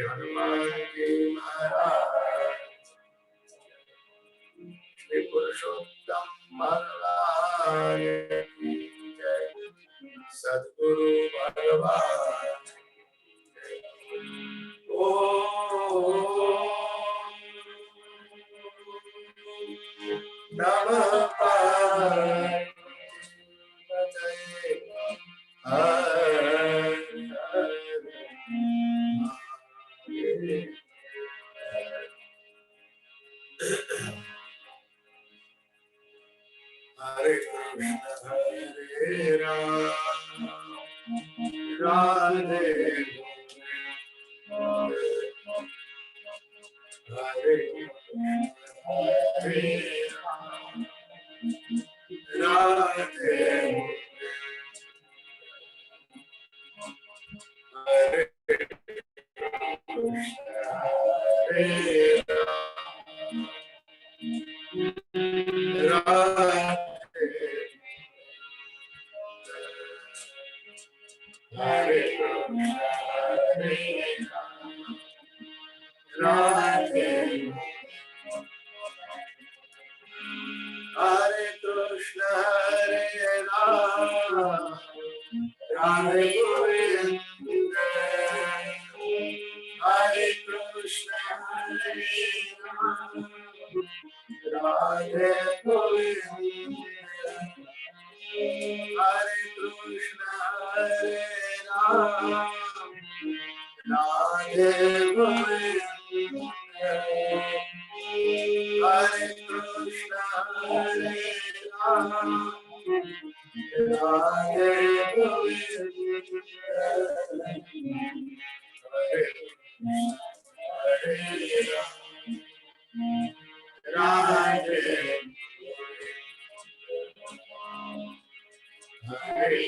हनुमान जी महाराज, श्री पुरुषोत्तम भगवान की जय। सद्गुरु भगवान नमः पार्वती हरे हरे कृष्ण हरे राम राधे हरे हरे राधे हरे Hare Krishna Hare Rama Rama Govinda Hare Krishna Hare Rama Radhe Govinda Hare Krishna Hare Rama Radhe Govinda Hare Krishna Hare Rama Radhe Govinda Hare Radhe Hare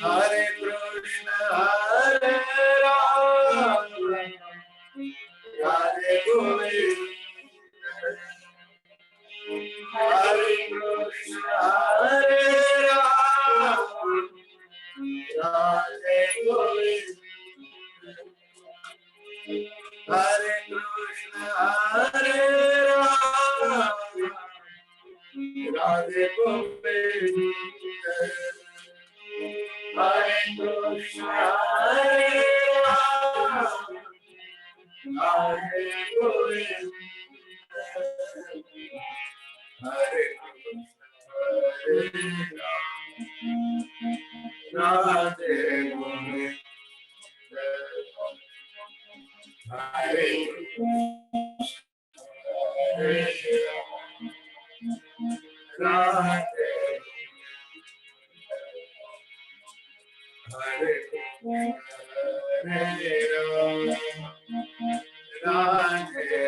Hare Krishna Hare Rama Hare Govinda Hare Krishna Hare Rama Hare Govinda Hare Krishna Hare Rama Radhe Govinda Hare Krishna Hare Rama Hare Govinda Hare Krishna Radhe Govinda Hare Radhe Hare Hare Radhe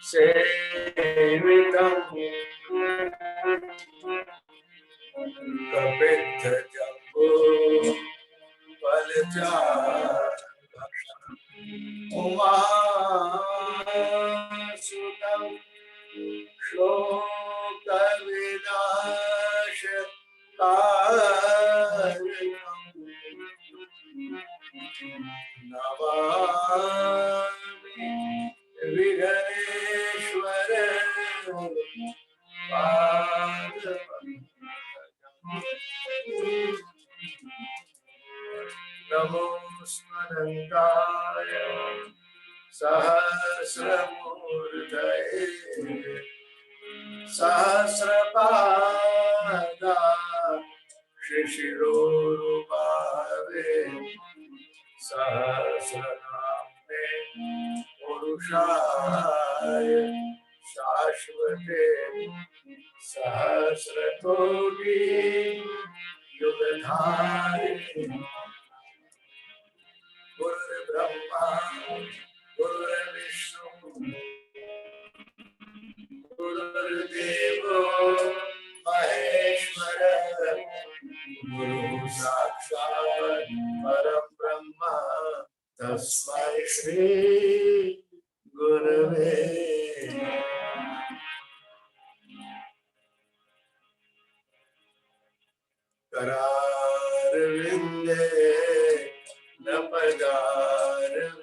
Sevitam Kapitha Jambu Palachar Umasutam Shloka Vidash Navami Viganeshwara Namo Smanandaya Sahasramurtaye Sahasrapada Shishirorupave सहस्रनाम्ने पुरुषाय शाश्वते सहस्रकोटि युगधारिणे गुरुर्ब्रह्मा गुरुर्विष्णु गुरुर्देवो महेश्वर गुरु साक्षात् परम ब्रह्म तस्मै श्री गुरवे करारविंदे न पदारविंदम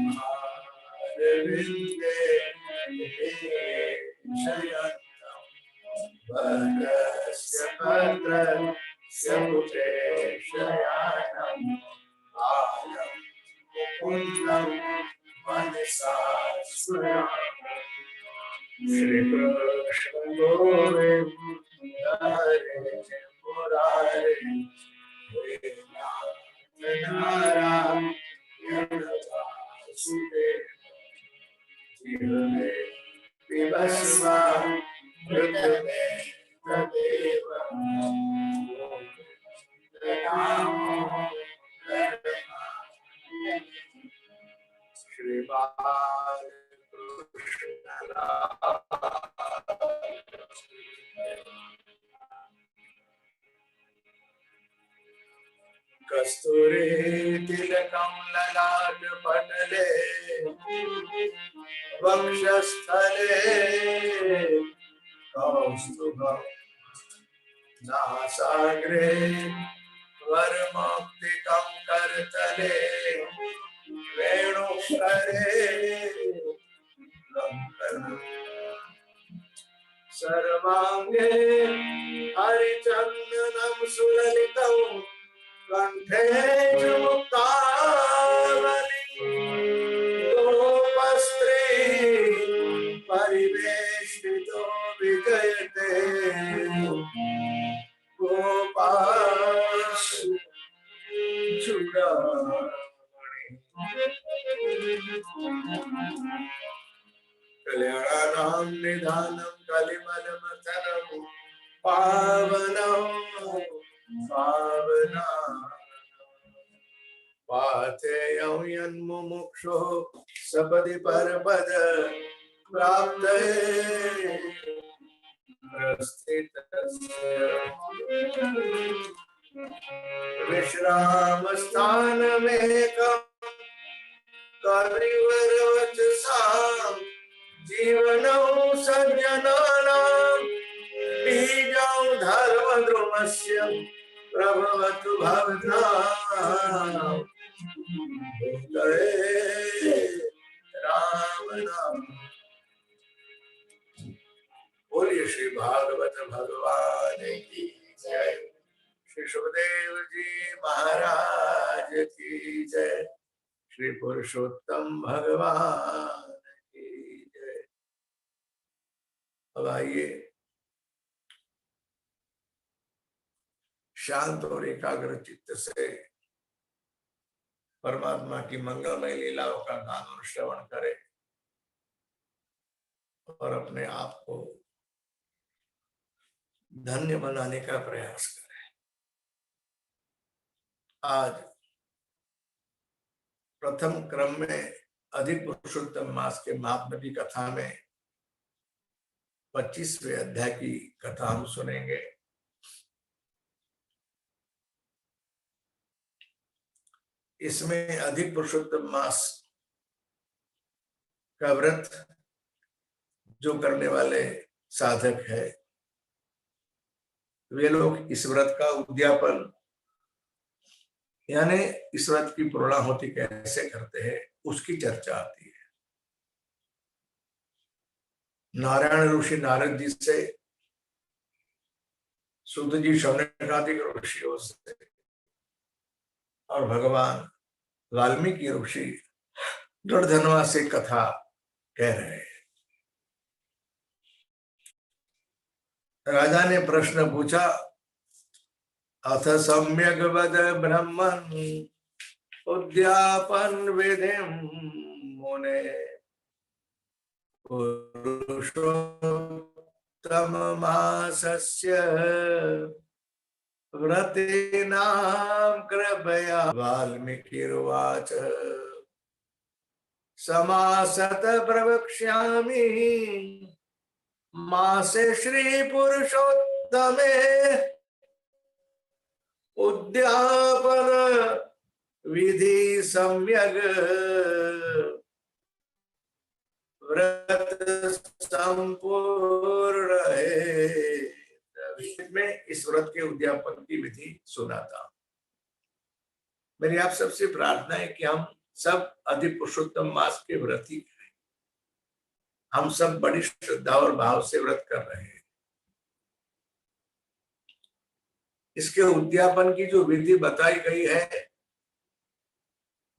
मुखारविंदे शयनम भद्रस्य भद्रस्य मुखे शयनम आयं मुकुन्दं मनसा स्मरामि श्री कृष्ण गोविंद हरे मुरारे हे नारायण वासुदेव जीवने विभस्मा मृतमे तदेव श्री कस्तूरी तिलकं ललाट पटले वक्षस्थले कौस्तुभं नासाग्रे वरमौक्तिकं करतले वेणुस्वरे सर्वांगे हरिचन्दनं सुललितं कंठे च मुक्तावली गोपस्त्री परिवेष्टितो विजयते गोपाश चूड़ामणि कल्याणानां निधानं कलिमलमथनं पावनं पावना पाथेयं यन्मुमुक्षुः सपदि परपद प्राप्तये प्रस्थितस्य विश्रामस्थानमेकं कविवरवचसां जीवनं सज्जनानां बीजं धर्मद्रुमस्य प्रभवतु भवताम् राम नाम। बोलिए श्री भागवत भगवान की जय। श्री सुखदेव जी महाराज की जय। श्री पुरुषोत्तम भगवान की जय। अब आइए शांत और एकाग्र चित्त से परमात्मा की मंगलमय लीलाओं का गान और श्रवण करें और अपने आप को धन्य बनाने का प्रयास करें। आज प्रथम क्रम में अधिक पुरुषोत्तम मास के महात्म्य की कथा में 25वें अध्याय की कथा हम सुनेंगे। इसमें अधिक पुरुषोत्तम मास का व्रत जो करने वाले साधक है वे लोग इस व्रत का उद्यापन यानी इस व्रत की पूर्णाहुति कैसे करते हैं उसकी चर्चा आती है। नारायण ऋषि नारद जी से, सूत जी शौनकादिक ऋषियों से और भगवान वाल्मीकि ऋषि दृढ़धनवा से कथा कह रहे हैं। राजा ने प्रश्न पूछा अथ सम्यक वद ब्रह्मन् उद्यापन विधिं मुने पुरुषोत्तम मासस्य व्रतेनां कृपया। वाल्मीकिर्वाच समासत प्रवक्ष्यामि मासे श्री पुरुषोत्तमे उद्यापन विधि सम्यक व्रत संपूर्ण है। में इस व्रत के उद्यापन की विधि सुनाता हूं। मेरी आप सबसे प्रार्थना है कि हम सब अधि पुरुषोत्तम मास के व्रती करें। हम सब बड़ी श्रद्धा और भाव से व्रत कर रहे हैं। इसके उद्यापन की जो विधि बताई गई है,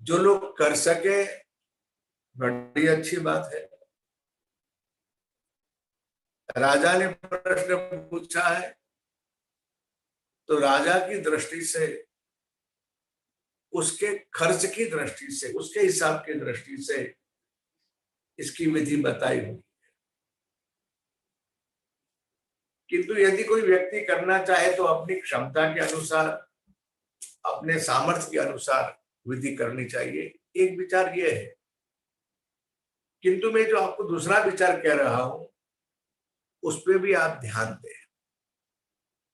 जो लोग कर सके बड़ी अच्छी बात है। राजा ने प्रश्न पूछा है तो राजा की दृष्टि से, उसके खर्च की दृष्टि से, उसके हिसाब की दृष्टि से इसकी विधि बताई हुई। किंतु यदि कोई व्यक्ति करना चाहे तो अपनी क्षमता के अनुसार, अपने सामर्थ्य के अनुसार विधि करनी चाहिए। एक विचार यह है। किंतु मैं जो आपको दूसरा विचार कह रहा हूं उस पर भी आप ध्यान दें।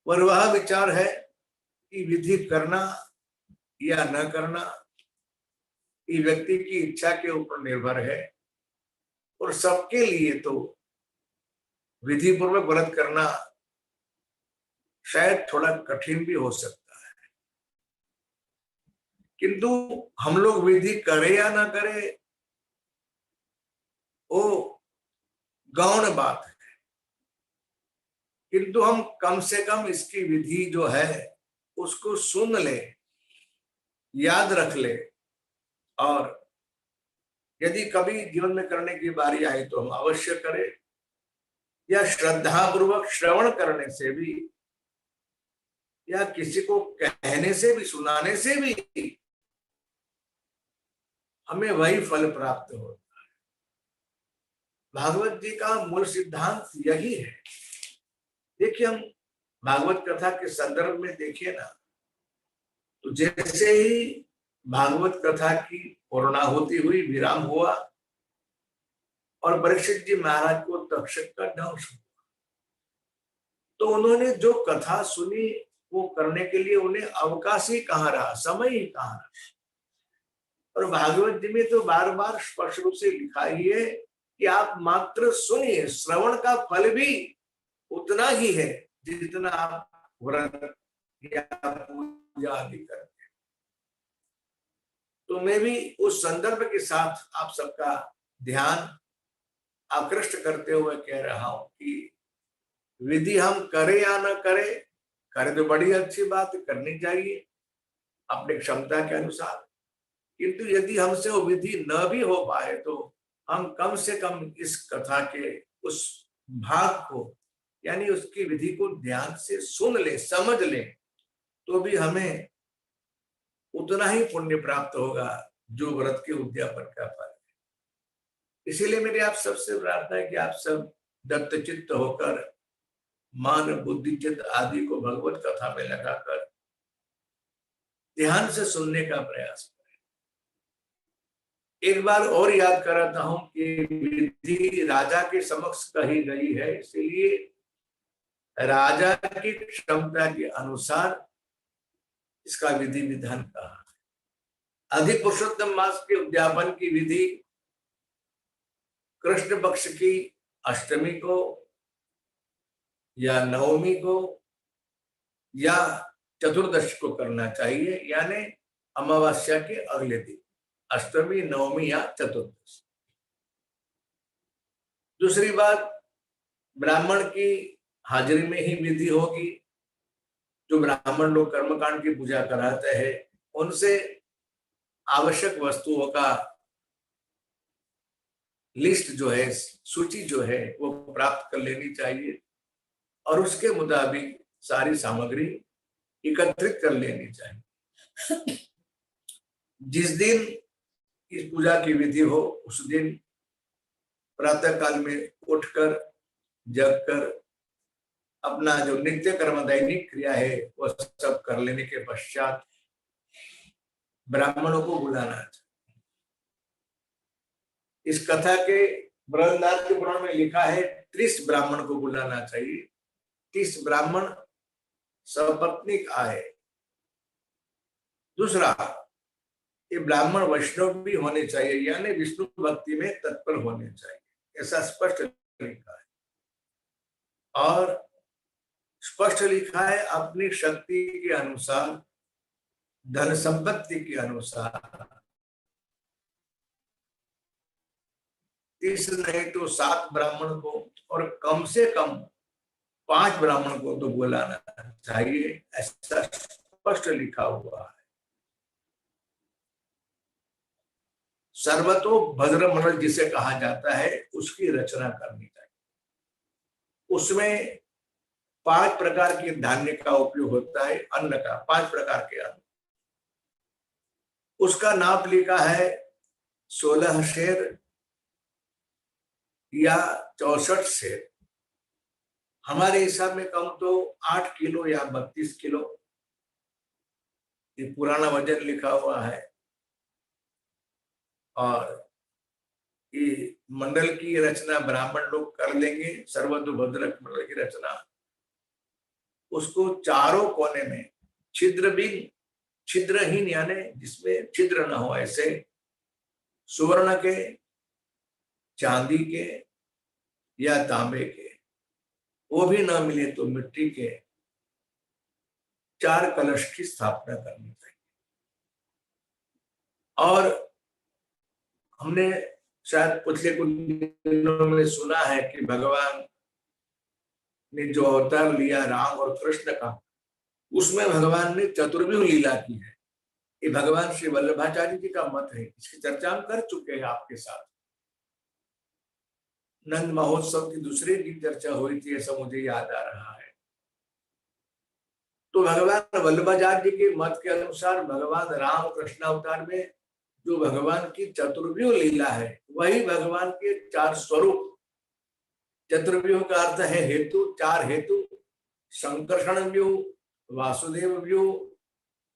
और वह विचार है कि विधि करना या न करना ये व्यक्ति की इच्छा के ऊपर निर्भर है। और सबके लिए तो विधि पूर्वक व्रत करना शायद थोड़ा कठिन भी हो सकता है। किंतु हम लोग विधि करें या ना करें वो गौण बात है। किंतु हम कम से कम इसकी विधि जो है उसको सुन ले, याद रख ले, और यदि कभी जीवन में करने की बारी आई तो हम अवश्य करें। या श्रद्धा पूर्वक श्रवण करने से भी, या किसी को कहने से भी, सुनाने से भी हमें वही फल प्राप्त होता है। भागवत जी का मूल सिद्धांत यही है। देखिए, हम भागवत कथा के संदर्भ में देखिए ना, तो जैसे ही भागवत कथा की पूर्णाहुति हुई, विराम हुआ और परीक्षित जी महाराज को तक्षक का दंश हुआ, तो उन्होंने जो कथा सुनी वो करने के लिए उन्हें अवकाश ही कहाँ रहा, समय ही कहाँ रहा। और भागवत जी में तो बार बार स्पष्ट रूप से लिखा ही है कि आप मात्र सुनिए। श्रवण का फल भी उतना ही है जितना आप व्रत या पूजा आदि करते हैं। तो मैं भी उस संदर्भ के साथ आप सबका ध्यान आकृष्ट करते हुए कह रहा हूं कि विधि हम करें या न करें, करें तो बड़ी अच्छी बात करनी चाहिए अपनी क्षमता के अनुसार। किंतु यदि हमसे वो विधि न भी हो पाए तो हम कम से कम इस कथा के उस भाग को, यानी उसकी विधि को ध्यान से सुन ले, समझ ले, तो भी हमें उतना ही पुण्य प्राप्त होगा जो व्रत के उद्यापन का फल है। इसीलिए मेरी आप सबसे प्रार्थना है कि आप सब दत्तचित्त होकर मन, बुद्धि, चित्त आदि को भगवत कथा में लगाकर ध्यान से सुनने का प्रयास करें। एक बार और याद कराता हूं कि विधि राजा के समक्ष कही गई है, इसलिए राजा की क्षमता के अनुसार इसका विधि विधान कहा है। अधिक पुरुषोत्तम मास के उद्यापन की विधि कृष्ण पक्ष की अष्टमी को या नवमी को या चतुर्दशी को करना चाहिए, यानी अमावस्या के अगले दिन, अष्टमी, नवमी या चतुर्दशी। दूसरी बात, ब्राह्मण की हाजिरी में ही विधि होगी। जो ब्राह्मण लोग कर्मकांड की पूजा कराते हैं उनसे आवश्यक वस्तुओं का लिस्ट जो है, सूची जो है वो प्राप्त कर लेनी चाहिए और उसके मुताबिक सारी सामग्री एकत्रित कर लेनी चाहिए। जिस दिन इस पूजा की विधि हो उस दिन प्रातः काल में उठकर जगकर अपना जो नित्य कर्म दैनिक क्रिया है वह सब कर लेने के पश्चात ब्राह्मणों को बुलाना चाहिए। इस कथा के बृहदारण्यक के पुराण में लिखा है 30 ब्राह्मण को बुलाना चाहिए। 30 ब्राह्मण सपत्नीक आए। दूसरा, ये ब्राह्मण वैष्णव भी होने चाहिए, यानी विष्णु भक्ति में तत्पर होने चाहिए, ऐसा स्पष्ट लिखा है। और स्पष्ट लिखा है अपनी शक्ति के अनुसार, धन संपत्ति के अनुसार 30 नहीं तो 7 ब्राह्मण को और कम से कम 5 ब्राह्मण को तो बुलाना चाहिए, ऐसा स्पष्ट लिखा हुआ है। सर्वतो भद्रमंडल जिसे कहा जाता है उसकी रचना करनी चाहिए। उसमें 5 प्रकार के धान्य का उपयोग होता है, अन्न का 5 प्रकार के अन्न। उसका नाप लिखा है 16 शेर या 64 शेर। हमारे हिसाब में कम तो 8 किलो या 32 किलो ये पुराना वजन लिखा हुआ है। और ये मंडल की रचना ब्राह्मण लोग कर लेंगे, सर्वतोभद्रक मंडल की रचना। उसको चारों कोने में छिद्रहीन यानी जिसमें छिद्र न हो, ऐसे सुवर्ण के, चांदी के या तांबे के, वो भी ना मिले तो मिट्टी के 4 कलश की स्थापना करनी चाहिए। और हमने शायद पिछले कुछ दिनों में सुना है कि भगवान ने जो अवतार लिया राम और कृष्ण का, उसमें भगवान ने चतुर्व्यूह लीला की है। ये भगवान श्री वल्लभाचार्य जी का मत है, इसकी चर्चा हम कर चुके हैं आपके साथ। नंद महोत्सव की दूसरी की चर्चा हुई थी, ऐसा मुझे याद आ रहा है। तो भगवान वल्लभाचार्य जी के मत के अनुसार भगवान राम कृष्ण अवतार में जो भगवान की चतुर्व्यूह लीला है वही भगवान के 4 स्वरूप। चतुर्व्यूह का अर्थ है हेतु, 4 हेतु, संकर्षण व्यूह, वासुदेव व्यूह,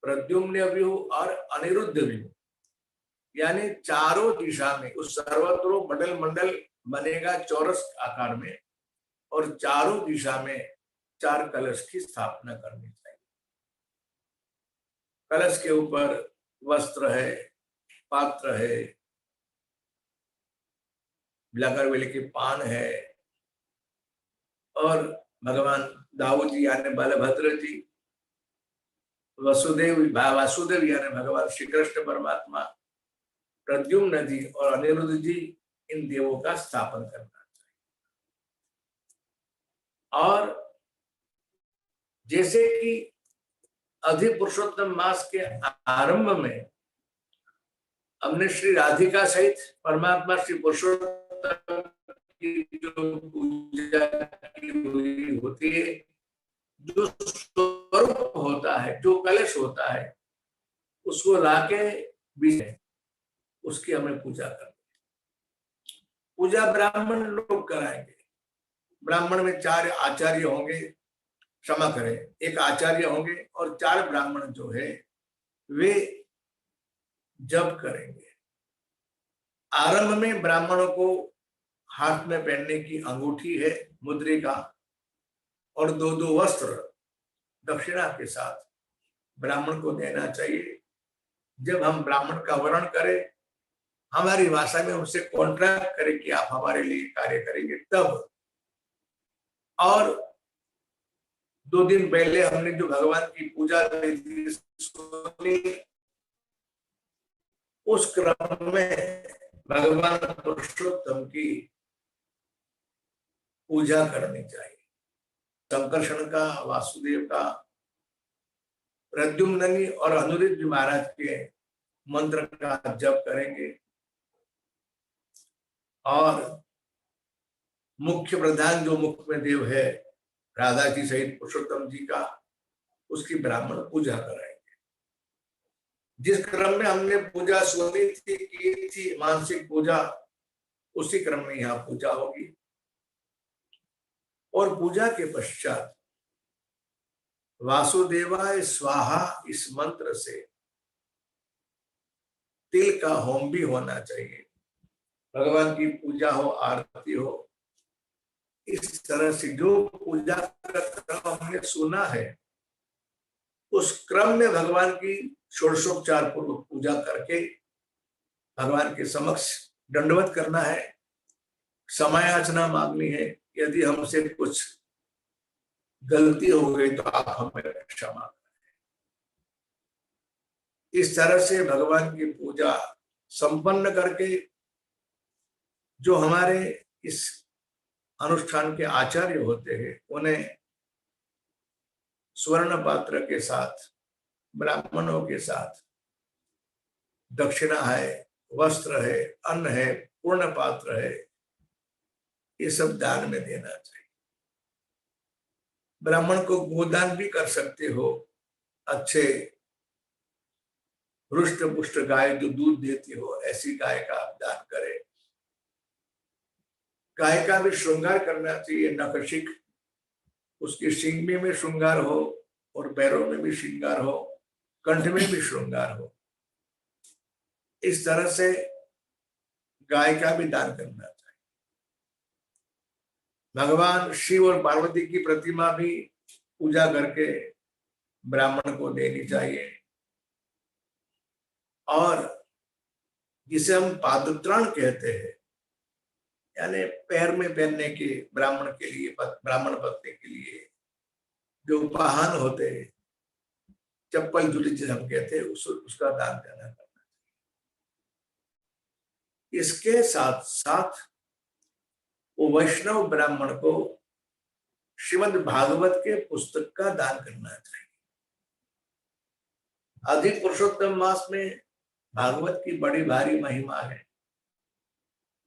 प्रद्युम्न व्यूह और अनिरुद्ध व्यूह। यानी चारों दिशा में उस सर्वत्र मंडल मंडल बनेगा चौरस आकार में, और चारों दिशा में 4 कलश की स्थापना करनी चाहिए। कलश के ऊपर वस्त्र है, पात्र है, लगरवेले के पान है, और भगवान दाऊद जी यानी बलभद्र जी, वासुदेव यानी भगवान श्री कृष्ण परमात्मा, प्रद्युम्न जी और अनिरुद्ध जी, इन देवों का स्थापन करना चाहिए। और जैसे कि अधि पुरुषोत्तम मास के आरंभ में हमने श्री राधिका सहित परमात्मा श्री पुरुषोत्तम की जो पूजा की होती है, जो स्वरूप होता है, जो कलश होता है, उसको लाके बीच उसकी हमें पूजा करनी। पूजा ब्राह्मण लोग कराएंगे। ब्राह्मण में 4 आचार्य होंगे, क्षमा करें, 1 आचार्य होंगे और 4 ब्राह्मण जो है वे जप करेंगे। आरंभ में ब्राह्मणों को हाथ में पहनने की अंगूठी है मुद्रिका, और 2 वस्त्र दक्षिणा के साथ ब्राह्मण को देना चाहिए। जब हम ब्राह्मण का वर्ण करें, हमारी भाषा में उनसे कॉन्ट्रैक्ट करें कि आप हमारे लिए कार्य करेंगे तब। और 2 दिन पहले हमने जो भगवान की पूजा सुनी, उस क्रम में भगवान पुरुषोत्तम की पूजा करनी चाहिए। संकर्षण का, वासुदेव का, प्रद्युम्न और अनिरुद्ध महाराज के मंत्र का जप करेंगे। और मुख्य प्रधान जो मुख्य में देव है राधा जी सहित पुरुषोत्तम जी का, उसकी ब्राह्मण पूजा कराएंगे। जिस क्रम में हमने पूजा सुनी थी, की थी, मानसिक पूजा, उसी क्रम में यहाँ पूजा होगी। और पूजा के पश्चात वासुदेवाय स्वाहा इस मंत्र से तिल का होम भी होना चाहिए। भगवान की पूजा हो, आरती हो, इस तरह से जो पूजा का क्रम हमने सुना है, उस क्रम में भगवान की षोडशोपचार पूर्वक पूजा करके भगवान के समक्ष दंडवत करना है, समय याचना मांगनी है। यदि हमसे कुछ गलती हो गई तो आप हमें क्षमा करें। इस तरह से भगवान की पूजा संपन्न करके जो हमारे इस अनुष्ठान के आचार्य होते हैं, उन्हें स्वर्ण पात्र के साथ, ब्राह्मणों के साथ दक्षिणा है, वस्त्र है, अन्न है, पूर्ण पात्र है, ये सब दान में देना चाहिए। ब्राह्मण को गोदान भी कर सकते हो। अच्छे हृष्ट पुष्ट गाय जो दूध देती हो, ऐसी गाय का आप दान करें। गाय का भी श्रृंगार करना चाहिए, नखशिख, उसकी सींग में श्रृंगार हो और पैरों में भी श्रृंगार हो, कंठ में भी श्रृंगार हो। इस तरह से गाय का भी दान करना चाहिए। भगवान शिव और पार्वती की प्रतिमा भी पूजा करके ब्राह्मण को देनी चाहिए। और जिसे हम पादत्राण कहते हैं, यानी पैर में पहनने के ब्राह्मण के लिए, ब्राह्मण पत्नी के लिए जो उपहार होते हैं, चप्पल जूती जिसे हम कहते हैं, उसका दान करना चाहिए। इसके साथ साथ वो वैष्णव ब्राह्मण को श्रीमद् भागवत के पुस्तक का दान करना चाहिए। अधिक पुरुषोत्तम मास में भागवत की बड़ी भारी महिमा है,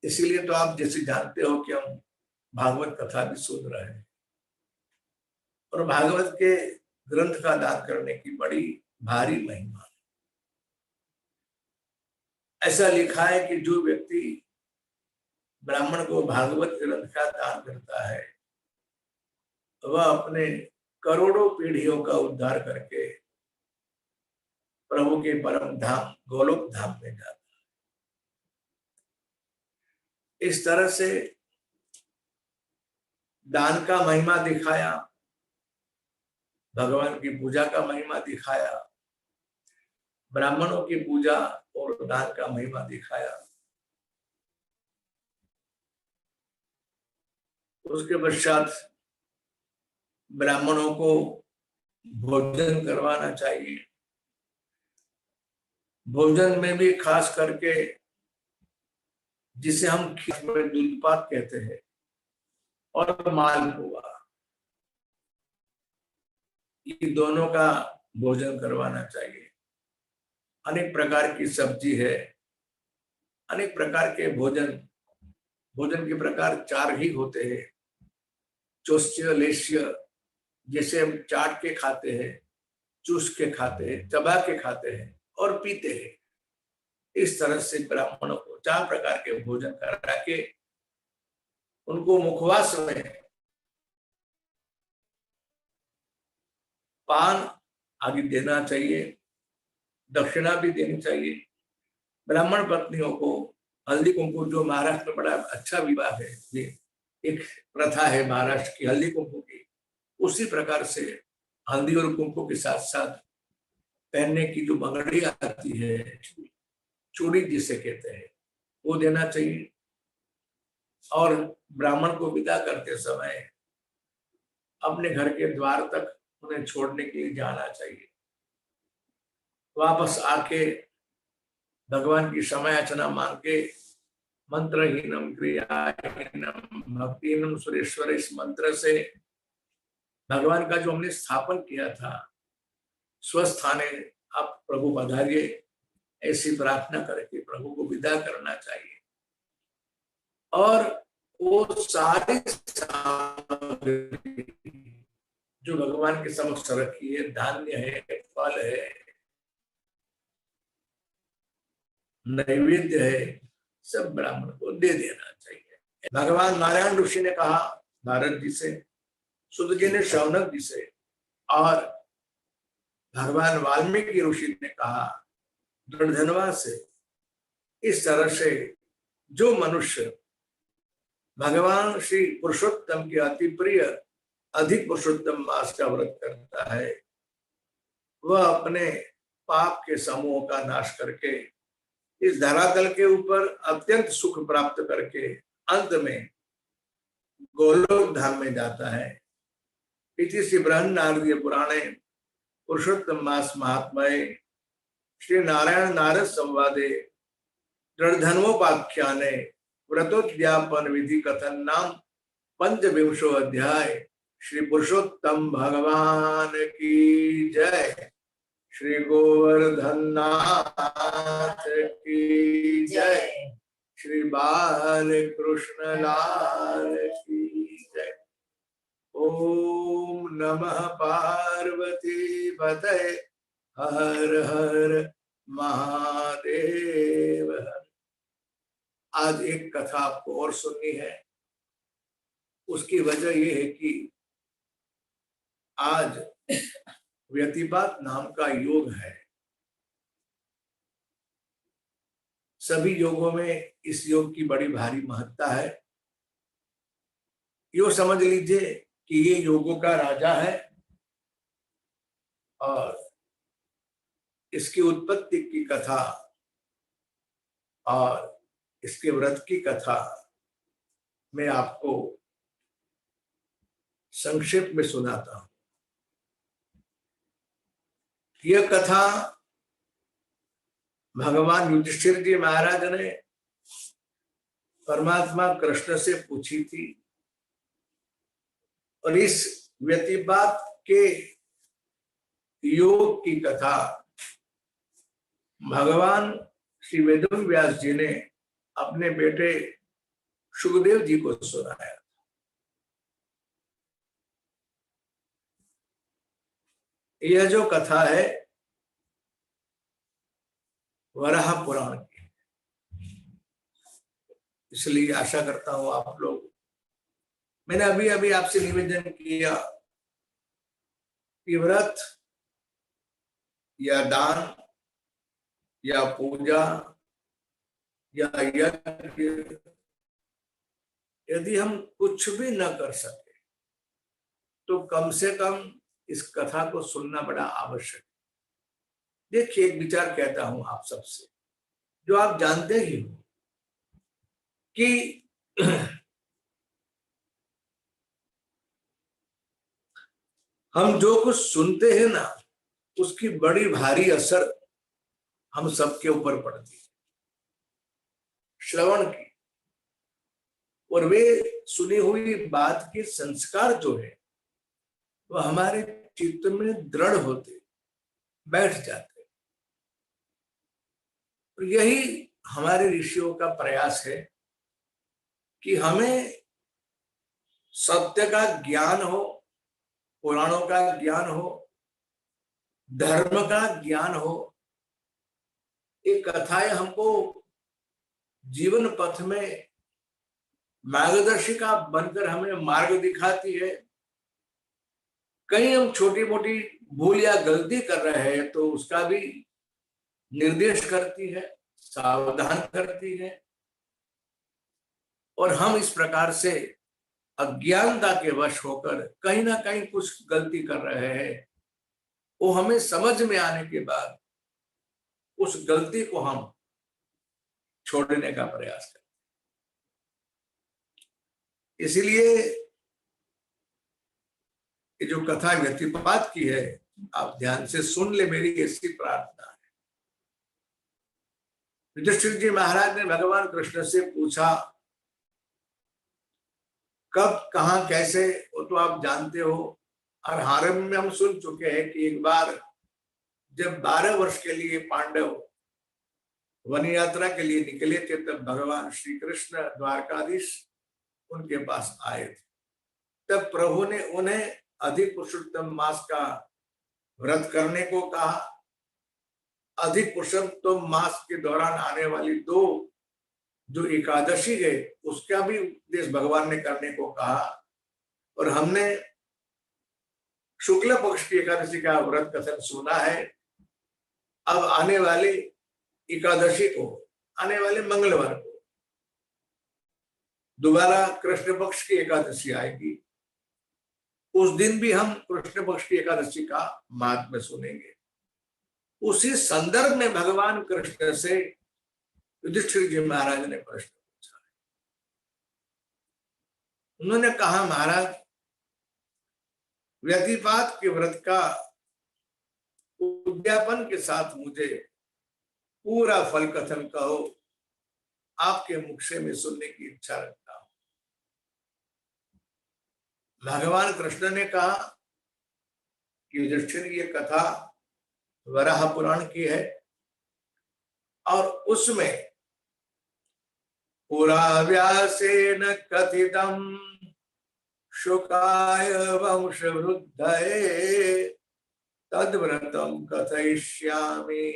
इसीलिए तो आप जैसे जानते हो कि हम भागवत कथा भी सुन रहे हैं। और भागवत के ग्रंथ का दान करने की बड़ी भारी महिमा है। ऐसा लिखा है कि जो व्यक्ति ब्राह्मण को भागवत ग्रंथ का दान करता है, वह अपने करोड़ों पीढ़ियों का उद्धार करके प्रभु के परम धाम गोलोक धाम में जाता है। इस तरह से दान का महिमा दिखाया, भगवान की पूजा का महिमा दिखाया, ब्राह्मणों की पूजा और दान का महिमा दिखाया। उसके पश्चात ब्राह्मणों को भोजन करवाना चाहिए। भोजन में भी खास करके जिसे हम खीर में दूधपाक कहते हैं और मालपुआ, ये दोनों का भोजन करवाना चाहिए। अनेक प्रकार की सब्जी है, अनेक प्रकार के भोजन के प्रकार 4 ही होते हैं। चोष्य लेष्य, जैसे हम चाट के खाते हैं, चूस के खाते हैं, चबा के खाते हैं और पीते हैं। इस तरह से ब्राह्मणों को 4 प्रकार के भोजन करा के उनको मुखवास में पान आदि देना चाहिए, दक्षिणा भी देनी चाहिए। ब्राह्मण पत्नियों को हल्दी कुंकु, जो महाराष्ट्र में बड़ा अच्छा विवाह है, ये एक प्रथा है महाराष्ट्र की हल्दी कुंकु की, उसी प्रकार से हल्दी और कुंकु के साथ साथ पहनने की जो बंगड़ी आती है, चूड़ी जिसे कहते हैं, वो देना चाहिए। और ब्राह्मण को विदा करते समय अपने घर के द्वार तक उन्हें छोड़ने के लिए जाना चाहिए। वापस आके भगवान की समयाचना मांग के मंत्रहीनम क्रियाहीनम भक्तिहीनम सुरेश्वर, इस मंत्र से भगवान का जो हमने स्थापन किया था, स्वस्थाने आप प्रभु पधारिए, ऐसी प्रार्थना करके प्रभु को विदा करना चाहिए। और वो सारी जो भगवान के समक्ष रखी है, धान्य है, फल है, नैवेद्य है, सब ब्राह्मण को दे देना चाहिए। भगवान नारायण ऋषि ने कहा नारद जी से, सुध जी ने शौनक जी से, और भगवान वाल्मीकि ऋषि ने कहा दृढ़धनवा से, इस तरह से जो मनुष्य भगवान श्री पुरुषोत्तम के अति प्रिय अधिक पुरुषोत्तम मास का व्रत करता है, वह अपने पाप के समूह का नाश करके इस धरातल के ऊपर अत्यंत सुख प्राप्त करके अंत में गोलोक धाम में जाता है। इति श्री बृहन्नारदीय पुराणे पुरुषोत्तम मास महात्म्ये श्री नारायण नारद संवादे दृढ़धन्वोपाख्याने व्रतोद्यापन विधि कथन नाम पंचविंशो अध्याय। श्री पुरुषोत्तम भगवान की जय। श्री गोवर्धन नाथ की जय। श्री बाल कृष्ण लाल की जय। ओम नमः पार्वती पतये हर हर महादेव। आज एक कथा आपको और सुननी है। उसकी वजह यह है कि आज व्यतिपात नाम का योग है। सभी योगों में इस योग की बड़ी भारी महत्ता है। यो समझ लीजिए कि ये योगों का राजा है और इसकी उत्पत्ति की कथा और इसके व्रत की कथा मैं आपको संक्षेप में सुनाता हूं। यह कथा भगवान युधिष्ठिर जी महाराज ने परमात्मा कृष्ण से पूछी थी और इस व्यतिपात के योग की कथा भगवान श्री वेदव्यास जी ने अपने बेटे सुखदेव जी को सुनाया। यह जो कथा है वराह पुराण की, इसलिए आशा करता हूं आप लोग, मैंने अभी अभी आपसे निवेदन किया कि व्रत या दान या पूजा या यज्ञ यदि हम कुछ भी न कर सके तो कम से कम इस कथा को सुनना बड़ा आवश्यक है। देखिए, एक विचार कहता हूं आप सबसे, जो आप जानते ही हो कि हम जो कुछ सुनते हैं ना, उसकी बड़ी भारी असर हम सबके ऊपर पड़ती है, श्रवण की। और वे सुनी हुई बात के संस्कार जो है वह हमारे चित्त में दृढ़ होते, बैठ जाते। और यही हमारे ऋषियों का प्रयास है कि हमें सत्य का ज्ञान हो, पुराणों का ज्ञान हो, धर्म का ज्ञान हो। ये कथाएं हमको जीवन पथ में मार्गदर्शिका बनकर हमें मार्ग दिखाती है। कहीं हम छोटी मोटी भूल या गलती कर रहे हैं तो उसका भी निर्देश करती है, सावधान करती है। और हम इस प्रकार से अज्ञानता के वश होकर कहीं ना कहीं कुछ गलती कर रहे हैं, वो हमें समझ में आने के बाद उस गलती को हम छोड़ने का प्रयास करते। इसलिए ये जो कथा व्यतिपात की है, आप ध्यान से सुन ले, मेरी ऐसी प्रार्थना है। युधिष्ठिर जी महाराज ने भगवान कृष्ण से पूछा, कब, कहां, कैसे, वो तो आप जानते हो। और आरंभ में हम सुन चुके हैं कि एक बार जब 12 वर्ष के लिए पांडव वन यात्रा के लिए निकले थे, तब भगवान श्री कृष्ण द्वारकाधीश उनके पास आए थे। तब प्रभु ने उन्हें अधिक पुरुषोत्तम मास का व्रत करने को कहा, अधिक पुरुषोत्तम मास के दौरान आने वाली 2 जो एकादशी है उसका भी उपदेश भगवान ने करने को कहा। और हमने शुक्ल पक्ष की एकादशी का व्रत कथन सुना है। अब आने वाले एकादशी को, आने वाले मंगलवार को दोबारा कृष्ण पक्ष की एकादशी आएगी। उस दिन भी हम कृष्ण पक्ष की एकादशी का महात्म्य सुनेंगे। उसी संदर्भ में भगवान कृष्ण से युधिष्ठिर जी महाराज ने प्रश्न पूछा। उन्होंने कहा, महाराज व्यतिपात के व्रत का उद्यापन के साथ मुझे पूरा फल कथन कहो, आपके मुख से मैं सुनने की इच्छा रखता हूं। भगवान कृष्ण ने कहा कि युधिष्ठिर ये कथा वराह पुराण की है और उसमें पुरा व्यासेन कथितम शुकाय वंशवृद्धये तद्व्रतम कथयिष्यामि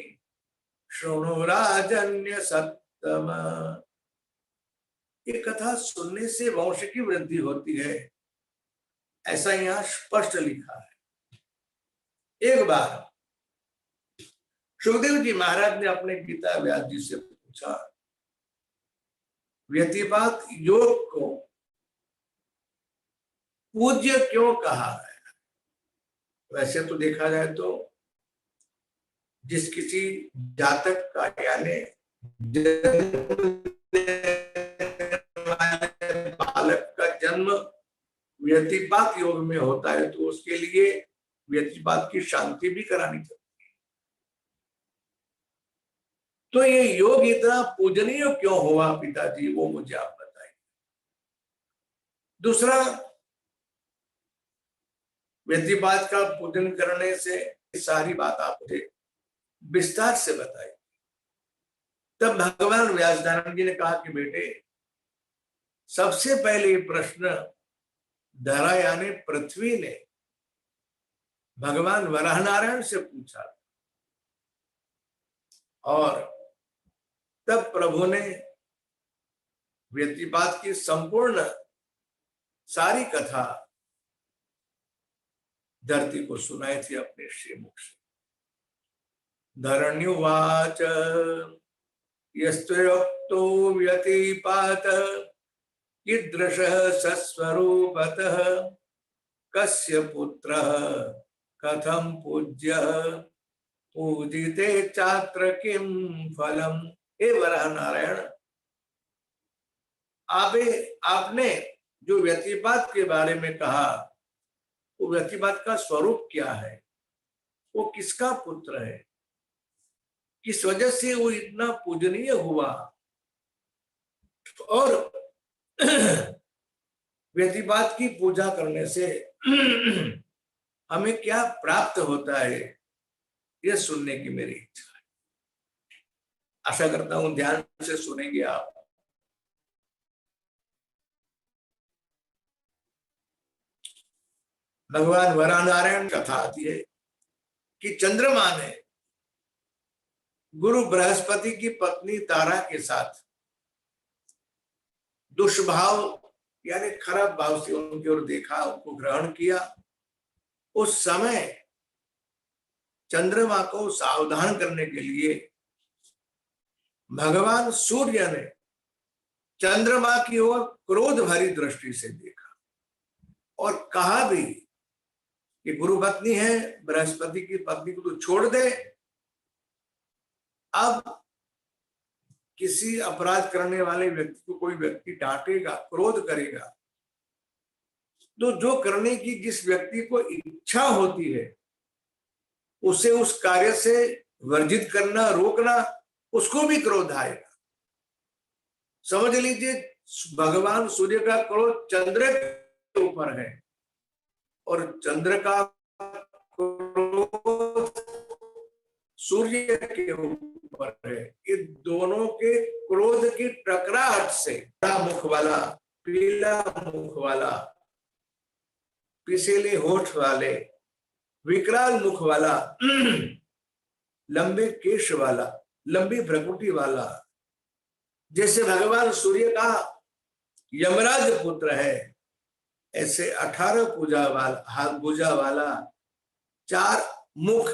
शृणु राजन्य सत्तम। ये कथा सुनने से वंश की वृद्धि होती है, ऐसा यहाँ स्पष्ट लिखा है। एक बार सुखदेव जी महाराज ने अपने पिता व्यास जी से पूछा, व्यतिपात योग को पूज्य क्यों कहा है? वैसे तो देखा जाए तो जिस किसी जातक का यानी बालक का जन्म व्यतिपात योग में होता है तो उसके लिए व्यतिपात की शांति भी करानी चाहिए। तो ये योग इतना पूजनीय क्यों हुआ पिताजी, वो मुझे आप बताइए। दूसरा, व्यतिपात का पूजन करने से सारी बात आप मुझे विस्तार से बताइए। तब भगवान व्यासदानंद जी ने कहा कि बेटे, सबसे पहले ये प्रश्न धरा यानी पृथ्वी ने भगवान वराह नारायण से पूछा और तब प्रभु ने व्यतिपात की संपूर्ण सारी कथा धरती को सुनाई थी अपने श्रीमुख से। धरण्युवाच यस्तोक्तो व्यतिपात कीदृशः सस्वरूपतः कस्य पुत्रः कथं पूज्यः पूजिते चात्र किं फलम। हे वराह नारायण, आपने जो व्यतिपात के बारे में कहा, वो व्यतिपात का स्वरूप क्या है, वो किसका पुत्र है, किस वजह से वो इतना पूजनीय हुआ और व्यतिपात की पूजा करने से हमें क्या प्राप्त होता है, ये सुनने की मेरी इच्छा है। आशा करता हूं ध्यान से सुनेंगे आप। भगवान वराह नारायण कथा आती है कि चंद्रमा ने गुरु बृहस्पति की पत्नी तारा के साथ दुष्भाव यानी खराब भाव से उनकी ओर देखा, उनको ग्रहण किया। उस समय चंद्रमा को सावधान करने के लिए भगवान सूर्य ने चंद्रमा की ओर क्रोध भरी दृष्टि से देखा और कहा भी कि गुरु पत्नी है, बृहस्पति की पत्नी को तो छोड़ दे। अब किसी अपराध करने वाले व्यक्ति को कोई व्यक्ति डांटेगा, क्रोध करेगा, तो जो करने की जिस व्यक्ति को इच्छा होती है उसे उस कार्य से वर्जित करना, रोकना, उसको भी क्रोध आएगा। समझ लीजिए भगवान सूर्य का क्रोध चंद्र के ऊपर है और चंद्र का क्रोध सूर्य के ऊपर है। ये दोनों के क्रोध की टकराहट से बड़ा मुख वाला, पीला मुख वाला पिसेले होठ वाले, विकराल मुख वाला, लंबे केश वाला, लंबी भ्रकुटी वाला, जैसे भगवान सूर्य का यमराज पुत्र है, ऐसे 18 भुजा वाला, 4 मुख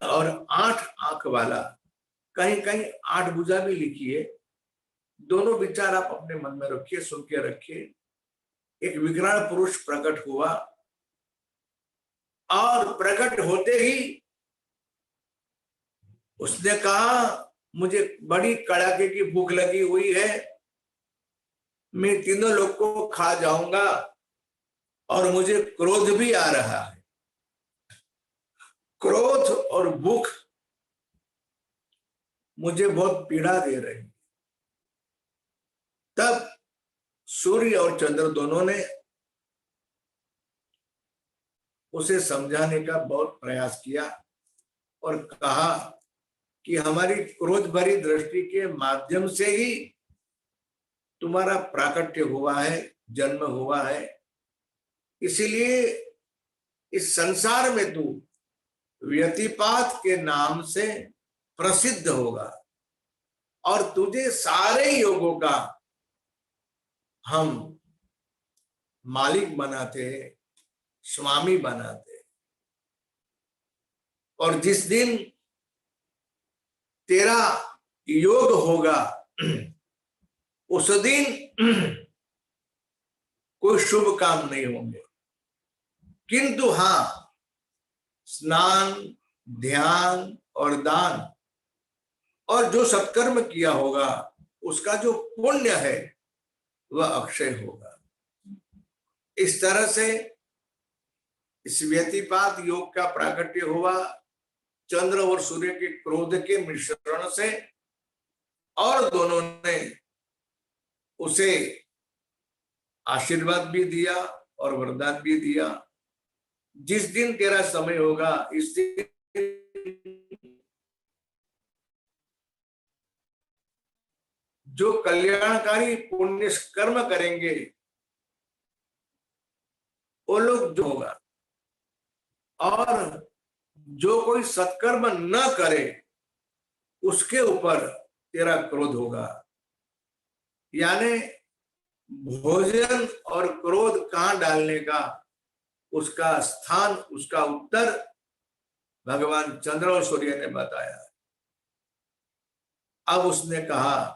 और 8 आंख वाला, कहीं कहीं 8 भुजा भी लिखी है। दोनों विचार आप अपने मन में रखिए, सुन के रखिए। एक विकराल पुरुष प्रकट हुआ और प्रकट होते ही उसने कहा, मुझे बड़ी कड़ाके की भूख लगी हुई है, मैं तीनों लोग को खा जाऊंगा और मुझे क्रोध भी आ रहा है। क्रोध और भूख मुझे बहुत पीड़ा दे रही। तब सूर्य और चंद्र दोनों ने उसे समझाने का बहुत प्रयास किया और कहा कि हमारी क्रोध भरी दृष्टि के माध्यम से ही तुम्हारा प्राकट्य हुआ है, जन्म हुआ है, इसीलिए इस संसार में तू व्यतिपात के नाम से प्रसिद्ध होगा और तुझे सारे योगों का हम मालिक बनाते हैं, स्वामी बनाते हैं। और जिस दिन तेरा योग होगा उस दिन कोई शुभ काम नहीं होंगे, किंतु हाँ, स्नान, ध्यान और दान और जो सत्कर्म किया होगा उसका जो पुण्य है वह अक्षय होगा। इस तरह से इस व्यतिपात योग का प्राकट्य हुआ चंद्र और सूर्य के क्रोध के मिश्रण से, और दोनों ने उसे आशीर्वाद भी दिया और वरदान भी दिया। जिस दिन तेरा समय होगा इस दिन जो कल्याणकारी पुण्य कर्म करेंगे वो लोग जो होगा, और जो कोई सत्कर्म न करे उसके ऊपर तेरा क्रोध होगा। यानी भोजन और क्रोध कहां डालने का, उसका स्थान, उसका उत्तर भगवान चंद्र और सूर्य ने बताया। अब उसने कहा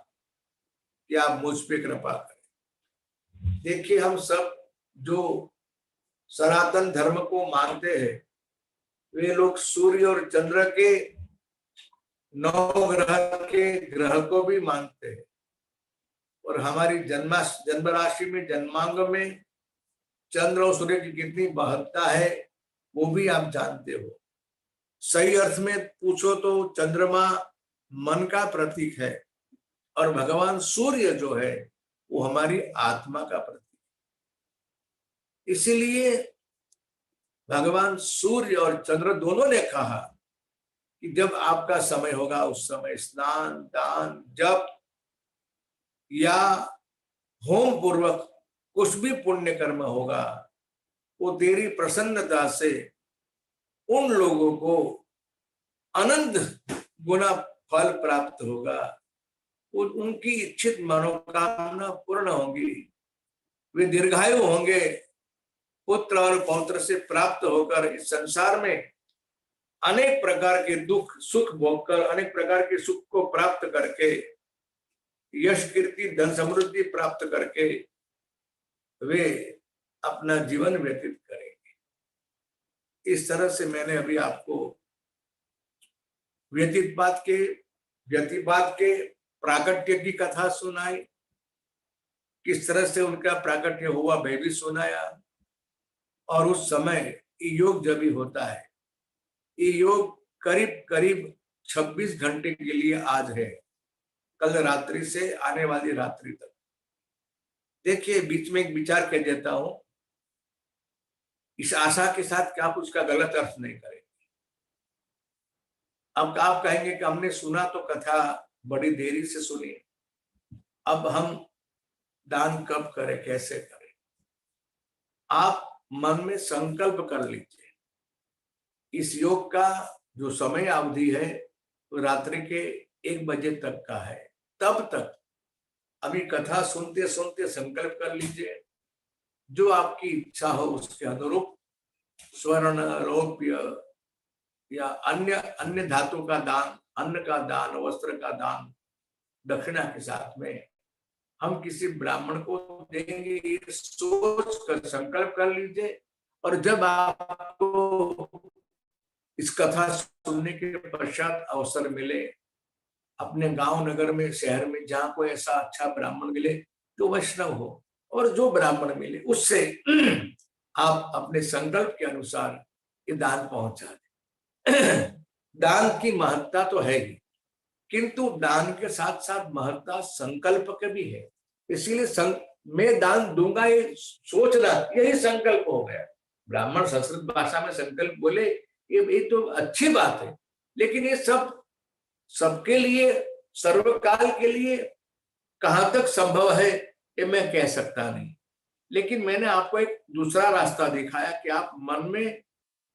कि आप मुझ पे कृपा करें। देखिए, हम सब जो सनातन धर्म को मानते हैं वे लोग सूर्य और चंद्र के 9 ग्रह के ग्रह को भी मानते हैं, और हमारी जन्म राशि में, जन्मांग में चंद्र और सूर्य की कितनी महत्ता है वो भी आप जानते हो। सही अर्थ में पूछो तो चंद्रमा मन का प्रतीक है और भगवान सूर्य जो है वो हमारी आत्मा का प्रतीक। इसीलिए भगवान सूर्य और चंद्र दोनों ने कहा कि जब आपका समय होगा उस समय स्नान, दान, जप या होम पूर्वक कुछ भी पुण्य कर्म होगा, वो तेरी प्रसन्नता से उन लोगों को अनंत गुना फल प्राप्त होगा, उनकी इच्छित मनोकामना पूर्ण होगी, वे दीर्घायु होंगे, पुत्र और पौत्र से प्राप्त होकर इस संसार में अनेक प्रकार के दुख सुख भोगकर, अनेक प्रकार के सुख को प्राप्त करके, यश कीर्ति धन समृद्धि प्राप्त करके वे अपना जीवन व्यतीत करेंगे। इस तरह से मैंने अभी आपको व्यतीतपात के प्राकट्य की कथा सुनाई, किस तरह से उनका प्राकट्य हुआ वह भी सुनाया, और उस समय योग जब भी होता है, ये योग करीब करीब 26 घंटे के लिए आज है, कल रात्रि से आने वाली रात्रि तक। देखिए, बीच में एक विचार कह देता हूं, इस आशा के साथ कि आप उसका गलत अर्थ नहीं करेंगे। अब आप कहेंगे कि हमने सुना तो कथा बड़ी देरी से सुनी, अब हम दान कब करें, कैसे करें? आप मन में संकल्प कर लीजिए। इस योग का जो समय अवधि है वो रात्रि के 1 बजे तक का है। तब तक अभी कथा सुनते सुनते संकल्प कर लीजिए, जो आपकी इच्छा हो उसके अनुरूप स्वर्ण, रौप्य या अन्य अन्य धातु का दान, अन्न का दान, वस्त्र का दान, दक्षिणा के साथ में हम किसी ब्राह्मण को देंगे, ये सोच कर संकल्प कर लीजिए। और जब आपको इस कथा सुनने के पश्चात अवसर मिले, अपने गांव नगर में, शहर में जहां कोई ऐसा अच्छा ब्राह्मण मिले जो वैष्णव हो, और जो ब्राह्मण मिले उससे आप अपने संकल्प के अनुसार ये दान पहुंचा दें। दान की महत्ता तो है ही, किंतु दान के साथ साथ महत्ता संकल्प के भी है। इसीलिए मैं दान दूंगा ये सोचना, यही संकल्प हो गया। ब्राह्मण संस्कृत भाषा में संकल्प बोले, ये तो अच्छी बात है, लेकिन ये सब सबके लिए, सर्वकाल के लिए कहां तक संभव है ये मैं कह सकता नहीं। लेकिन मैंने आपको एक दूसरा रास्ता दिखाया कि आप मन में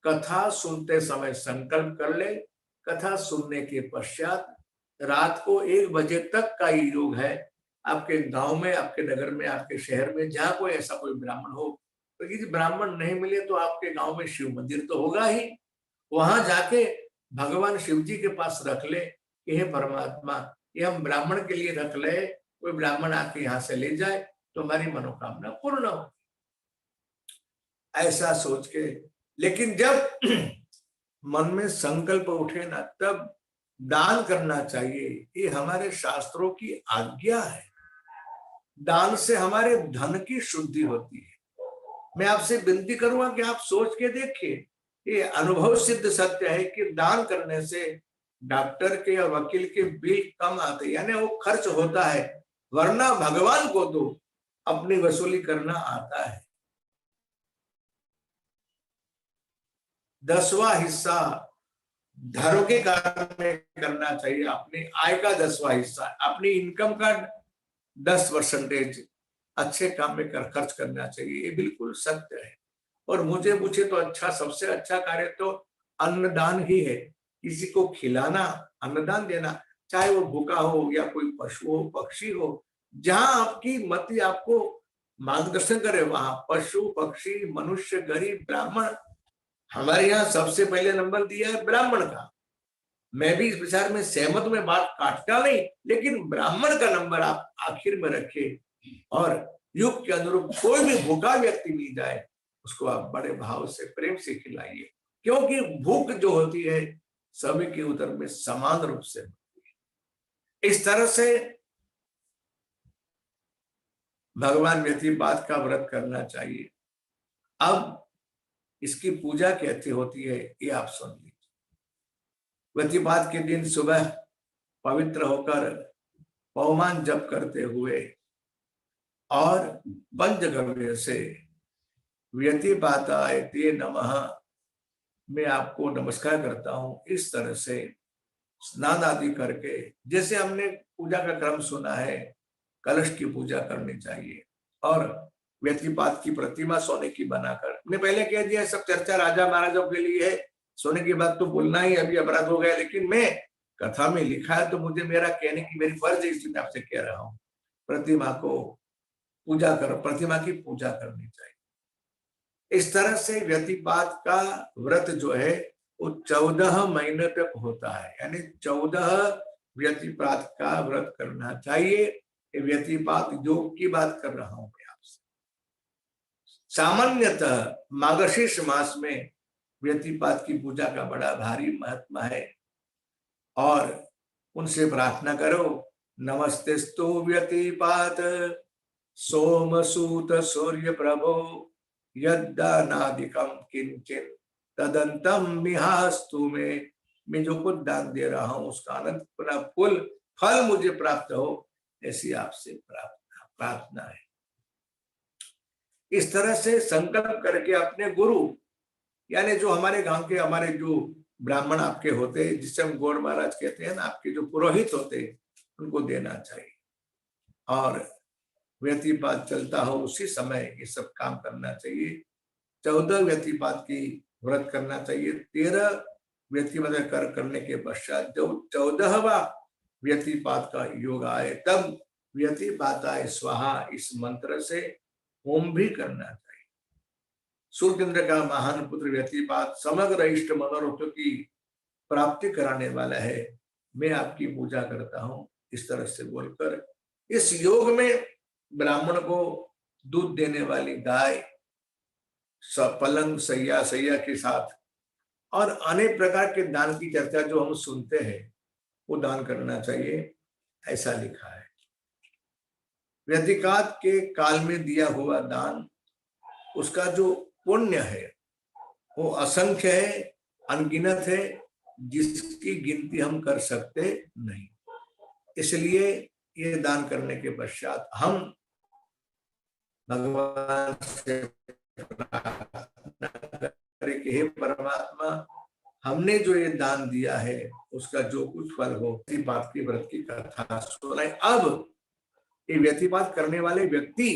कथा सुनते समय संकल्प कर ले। कथा सुनने के पश्चात रात को 1 बजे तक का ये योग है। आपके गांव में, आपके नगर में, आपके शहर में जहां कोई ऐसा कोई ब्राह्मण हो, तो यदि ब्राह्मण नहीं मिले तो आपके गांव में शिव मंदिर तो होगा ही, वहां जाके भगवान शिव जी के पास रख ले कि हे परमात्मा, ये हम ब्राह्मण के लिए रख ले, कोई ब्राह्मण आके यहाँ से ले जाए तो हमारी मनोकामना पूर्ण हो, ऐसा सोच के। लेकिन जब मन में संकल्प उठे ना, तब दान करना चाहिए। ये हमारे शास्त्रों की आज्ञा है। दान से हमारे धन की शुद्धि होती है। मैं आपसे विनती करूंगा कि आप सोच के देखिए, ये अनुभव सिद्ध सत्य है कि दान करने से डॉक्टर के और वकील के बिल कम आते, यानी वो खर्च होता है, वरना भगवान को तो अपनी वसूली करना आता है। 10वां हिस्सा धर्म के कार्य में करना चाहिए। अपनी आय का 10वां हिस्सा, अपनी इनकम का 10% अच्छे काम में खर्च करना चाहिए। ये बिल्कुल सत्य है। और मुझे पूछे तो अच्छा, सबसे अच्छा कार्य तो अन्नदान ही है। किसी को खिलाना, अन्नदान देना, चाहे वो भूखा हो या कोई पशु हो, पक्षी हो, जहां आपकी मति आपको मार्गदर्शन करे, वहां पशु, पक्षी, मनुष्य, गरीब, ब्राह्मण, हमारे यहाँ सबसे पहले नंबर दिया है ब्राह्मण का। मैं भी इस विचार में सहमत, में बात काटता नहीं, लेकिन ब्राह्मण का नंबर आप आखिर में रखे, और युग के अनुरूप कोई भी भूखा व्यक्ति मिल जाए उसको आप बड़े भाव से, प्रेम से खिलाइए, क्योंकि भूख जो होती है सभी के उदर में समान रूप से होती है। इस तरह से भगवान व्यतिपात का व्रत करना चाहिए। अब इसकी पूजा कैसे होती है ये आप सुन लीजिए। व्यतिपात के दिन सुबह पवित्र होकर पवमान जप करते हुए और पंचगव्य से व्यतिपाताय ते नमः मैं आपको नमस्कार करता हूं, इस तरह से स्नान आदि करके, जैसे हमने पूजा का क्रम सुना है, कलश की पूजा करनी चाहिए। और व्यतिपात की प्रतिमा सोने की बनाकर, मैंने पहले कह दिया सब चर्चा राजा महाराजों के लिए है, सोने की बात तो बोलना ही अभी अपराध हो गया, लेकिन मैं कथा में लिखा है तो मुझे मेरा कहने की मेरी फर्ज है, इसलिए आपसे कह रहा हूँ। प्रतिमा को पूजा कर, प्रतिमा की पूजा करनी चाहिए। इस तरह से व्यतिपात का व्रत जो है वो 14 महीने तक होता है, यानी 14 व्यतिपात का व्रत करना चाहिए। व्यतिपात योग की बात कर रहा हूं मैं आपसे। सामान्यतः मार्गशीर्ष मास में व्यतिपात की पूजा का बड़ा भारी महत्व है, और उनसे प्रार्थना करो, नमस्तेस्तु व्यतिपात सोमसूत सूर्य प्रभो यद्दानादिकं किंचित तदंतम मिहास्तु में, मैं जो कुछ दान दे रहा हूं उसका अनंत फल मुझे प्राप्त हो, ऐसी आपसे प्रार्थना है। इस तरह से संकल्प करके अपने गुरु, यानी जो हमारे गांव के, हमारे जो ब्राह्मण आपके होते हैं, जिसे हम गौड़ महाराज कहते हैं ना, आपके जो पुरोहित होते हैं, उनको देना चाहिए। और व्यतिपात चलता हो उसी समय ये सब काम करना चाहिए। 14 व्यतिपात की व्रत करना चाहिए। 13 व्यतिपात करने के पश्चात जब 14वां व्यतिपात का योग आए तब व्यतिपाताय स्वाहा इस मंत्र से होम भी करना चाहिए। सूर्यचंद्र का महान पुत्र व्यतिपात समग्र इष्ट मनोरथों की प्राप्ति कराने वाला है, मैं आपकी पूजा करता हूं, इस तरह से बोलकर इस योग में ब्राह्मण को दूध देने वाली गाय, पलंग सैया सैया के साथ और अनेक प्रकार के दान की चर्चा जो हम सुनते हैं वो दान करना चाहिए, ऐसा लिखा है। व्यतिपात के काल में दिया हुआ दान, उसका जो पुण्य है वो असंख्य है, अनगिनत है, जिसकी गिनती हम कर सकते नहीं। इसलिए ये दान करने के पश्चात हम भगवान से प्रार्थना करें कि हे परमात्मा, हमने जो ये दान दिया है उसका जो कुछ फल हो, व्यतिपात की व्रत की कथा सुनाए। अब ये व्यतिपात करने वाले व्यक्ति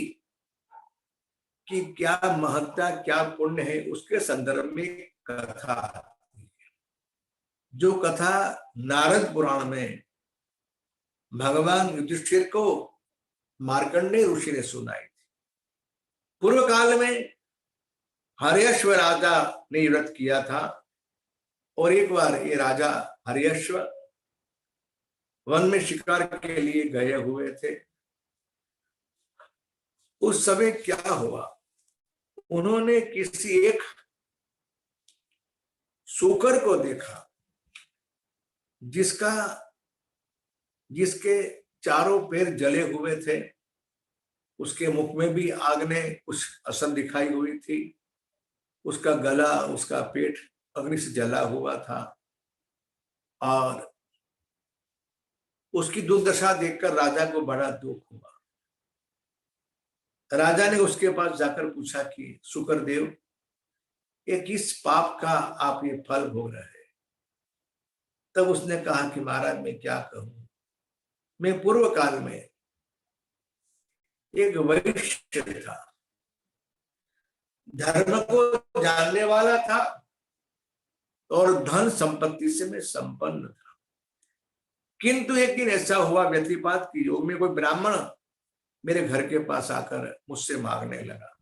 की क्या महत्ता, क्या पुण्य है, उसके संदर्भ में कथा, जो कथा नारद पुराण में भगवान युधिष्ठिर को मार्कंडेय ऋषि ने सुनाई थी। पूर्व काल में हर्यश्व राजा ने व्रत किया था और एक बार ये राजा हर्यश्व वन में शिकार के लिए गए हुए थे। उस समय क्या हुआ, उन्होंने किसी एक सूकर को देखा जिसके चारों पैर जले हुए थे, उसके मुख में भी आग ने कुछ असर दिखाई हुई थी, उसका गला, उसका पेट अग्नि से जला हुआ था और उसकी दुर्दशा देखकर राजा को बड़ा दुख हुआ। राजा ने उसके पास जाकर पूछा कि शुक्रदेव, ये किस पाप का आप ये फल भोग रहे हैं? तब उसने कहा कि महाराज मैं क्या कहूं, मैं पूर्व काल में एक वैश्य था, धर्म को जानने वाला था और धन संपत्ति से मैं संपन्न था। किंतु एक दिन ऐसा हुआ व्यतिपात की योग में कोई ब्राह्मण मेरे घर के पास आकर मुझसे मांगने लगा।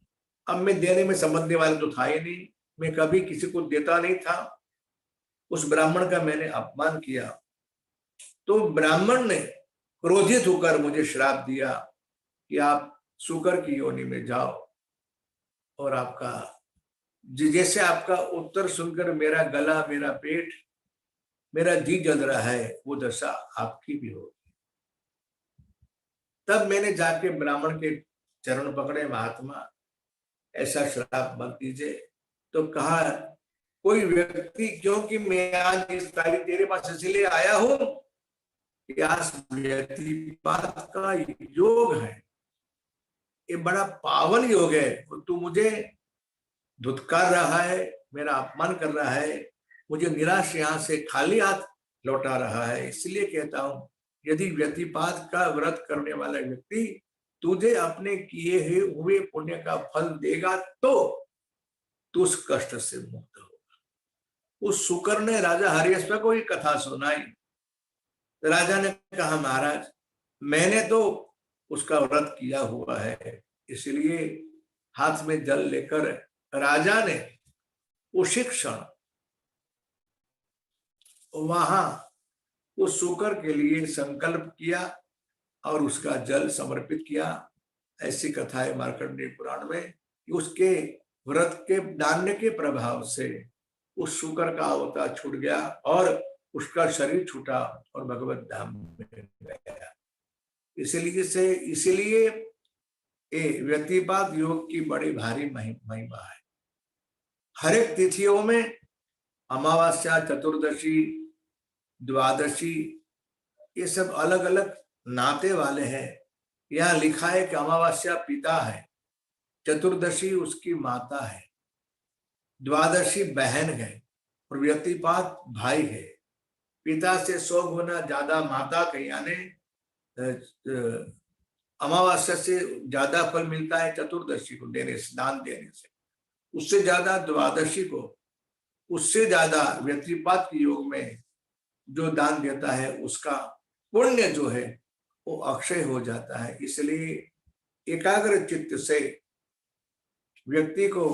अब मैं देने में समझने वाला तो था ही नहीं, मैं कभी किसी को देता नहीं था। उस ब्राह्मण का मैंने अपमान किया तो ब्राह्मण ने क्रोधित होकर मुझे श्राप दिया कि आप शुकर की योनि में जाओ और आपका जैसे आपका उत्तर सुनकर मेरा गला, मेरा पेट, मेरा जी जल रहा है, वो दशा आपकी भी होगी। तब मैंने जाके ब्राह्मण के चरण पकड़े, महात्मा ऐसा श्राप मत दीजिए। तो कहा कोई व्यक्ति, क्योंकि मैं आज इस तारीख तेरे पास इसलिए आया हूं कि आज व्यतिपात का योग है, ये बड़ा पावन योग है, तू मुझे धुतकार रहा है, मेरा अपमान कर रहा है, मुझे निराश यहां से खाली हाथ लौटा रहा है। इसलिए कहता हूं, यदि व्यतिपात का व्रत करने वाला व्यक्ति तुझे अपने किए हुए पुण्य का फल देगा तो तू उस कष्ट से मुक्त होगा। उस शुकर ने राजा हर्यश्व को ये कथा सुनाई। राजा ने कहा महाराज, मैंने तो उसका व्रत किया हुआ है, इसलिए हाथ में जल लेकर राजा ने उसी क्षण वहां उस शुकर के लिए संकल्प किया और उसका जल समर्पित किया। ऐसी कथा है मार्कंडेय पुराण में कि उसके व्रत के दान के प्रभाव से उस शुकर का अवतार छूट गया और उसका शरीर छूटा और भगवत धाम में गया। इसीलिए ये व्यतिपात योग की बड़ी भारी महिमा है। हर एक तिथियों में अमावस्या, चतुर्दशी, द्वादशी, ये सब अलग अलग नाते वाले हैं। यहाँ लिखा है कि अमावस्या पिता है, चतुर्दशी उसकी माता है, द्वादशी बहन है और व्यतिपात भाई है। पिता से 100 गुना ज्यादा माता का, यानी अमावस्या से ज्यादा फल मिलता है चतुर्दशी को देने से, दान देने से। उससे ज्यादा द्वादशी को, उससे ज्यादा व्यतिपात के योग में जो दान देता है उसका पुण्य जो है वो अक्षय हो जाता है। इसलिए एकाग्र चित्त से व्यक्ति को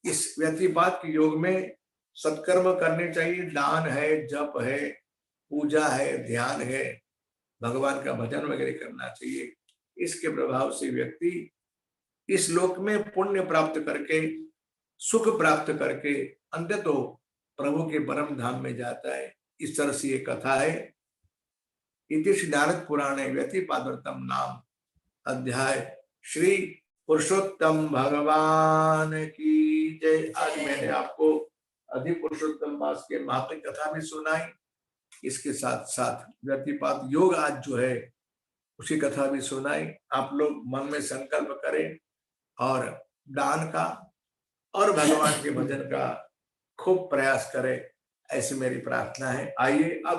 इस व्यतिपात के योग में सत्कर्म करने चाहिए। दान है, जप है, पूजा है, ध्यान है, भगवान का भजन वगैरह करना चाहिए। इसके प्रभाव से व्यक्ति इस लोक में पुण्य प्राप्त करके, सुख प्राप्त करके अंत तो प्रभु के परम धाम में जाता है। इस तरह से ये कथा है। इति श्री नारद पुराणे व्यतिपातम नाम अध्याय श्री पुरुषोत्तम भगवान की जय। आज मैंने आपको अधिक पुरुषोत्तम मास के महात्म्य कथा भी सुनाई, इसके साथ साथ व्यतिपात योग आज जो है उसी कथा भी सुनाई। आप लोग मन में संकल्प करें और दान का और भगवान के भजन का खूब प्रयास करें, ऐसी मेरी प्रार्थना है। आइए अब